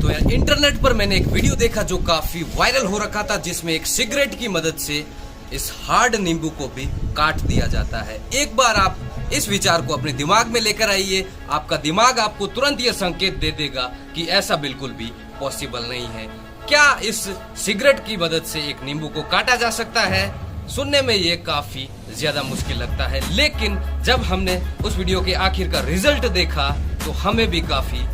तो यार इंटरनेट पर मैंने एक वीडियो देखा जो काफी वायरल हो रखा था, जिसमें एक सिगरेट की मदद से इस हार्ड नींबू को भी काट दिया जाता है। एक बार आप इस विचार को अपने दिमाग में लेकर आइए, आपका दिमाग आपको तुरंत यह संकेत दे देगा कि ऐसा बिल्कुल भी पॉसिबल नहीं है। क्या इस सिगरेट की मदद से एक नींबू को काटा जा सकता है? सुनने में ये काफी ज्यादा मुश्किल लगता है, लेकिन जब हमने उस वीडियो के आखिर का रिजल्ट देखा तो हमें भी काफी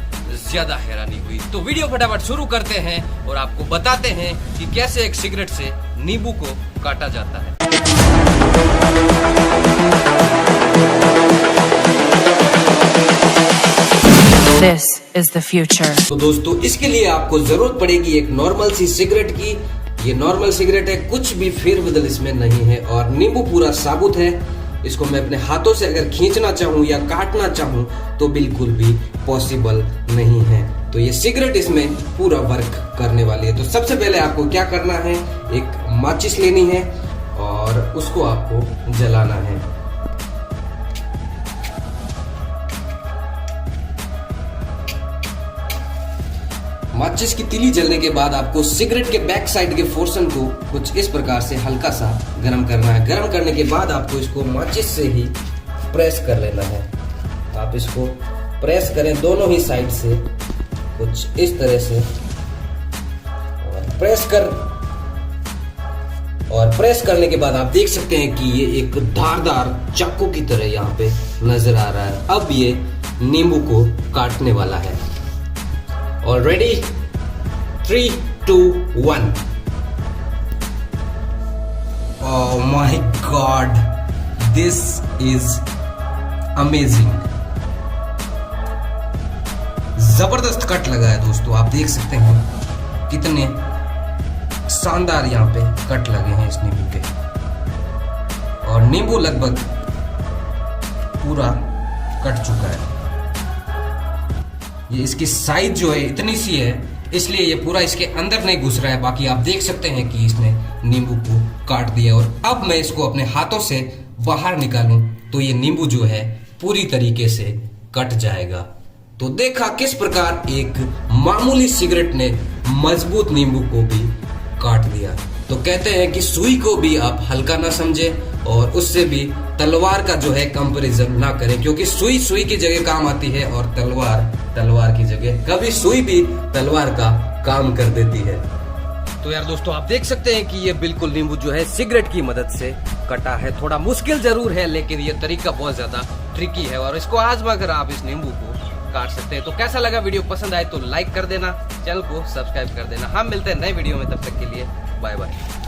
ज्यादा हैरानी हुई। तो वीडियो फटाफट शुरू करते हैं और आपको बताते हैं कि कैसे एक सिगरेट से नींबू को काटा जाता है। This is the future. तो दोस्तों, इसके लिए आपको जरूरत पड़ेगी एक नॉर्मल सी सिगरेट की। ये नॉर्मल सिगरेट है, कुछ भी फेरबदल इसमें नहीं है और नींबू पूरा साबुत है। इसको मैं अपने हाथों से अगर खींचना चाहूँ या काटना चाहूँ तो बिल्कुल भी पॉसिबल नहीं है। तो ये सिगरेट इसमें पूरा वर्क करने वाली है। तो सबसे पहले आपको क्या करना है, एक माचिस लेनी है और उसको आपको जलाना है। माचिस की तीली जलने के बाद आपको सिगरेट के बैक साइड के पोर्शन को कुछ इस प्रकार से हल्का सा गर्म करना है। गर्म करने के बाद आपको इसको माचिस से ही प्रेस कर लेना है। आप इसको प्रेस करें दोनों ही साइड से कुछ इस तरह से और प्रेस करने के बाद आप देख सकते हैं कि ये एक धारदार चाकू की तरह यहाँ पे नजर आ रहा है। अब ये नींबू को काटने वाला है। और ready, 3, 2, 1। Oh my God, this is amazing. जबरदस्त कट लगा है दोस्तों, आप देख सकते हैं कितने शानदार यहाँ पे कट लगे हैं इस नींबू के। और नींबू लगभग पूरा कट चुका है। ये इसकी साइज जो है इतनी सी है, इसलिए ये पूरा इसके अंदर नहीं घुस रहा है। बाकी आप देख सकते हैं कि इसने नींबू को काट दिया। और अब मैं इसको अपने हाथों से बाहर निकालूं तो ये नींबू जो है पूरी तरीके से कट जाएगा। तो देखा किस प्रकार एक मामूली सिगरेट ने मजबूत नींबू को भी काट दिया। तो कहते हैं कि सुई को भी आप हल्का ना समझें और उससे भी तलवार का जो है कंपैरिजन ना करें, क्योंकि सुई सुई की जगह काम आती है और तलवार तलवार की जगह। कभी सुई भी तलवार का काम कर देती है। तो यार दोस्तों, आप देख सकते हैं कि ये बिल्कुल नींबू जो है सिगरेट की मदद से कटा है। थोड़ा मुश्किल जरूर है, लेकिन ये तरीका बहुत ज्यादा ट्रिकी है और इसको आजमा कर आप इस नींबू को काट सकते हैं। तो कैसा लगा वीडियो? पसंद आए तो लाइक कर देना, चैनल को सब्सक्राइब कर देना। हम मिलते हैं नए वीडियो में, तब तक के लिए बाय बाय।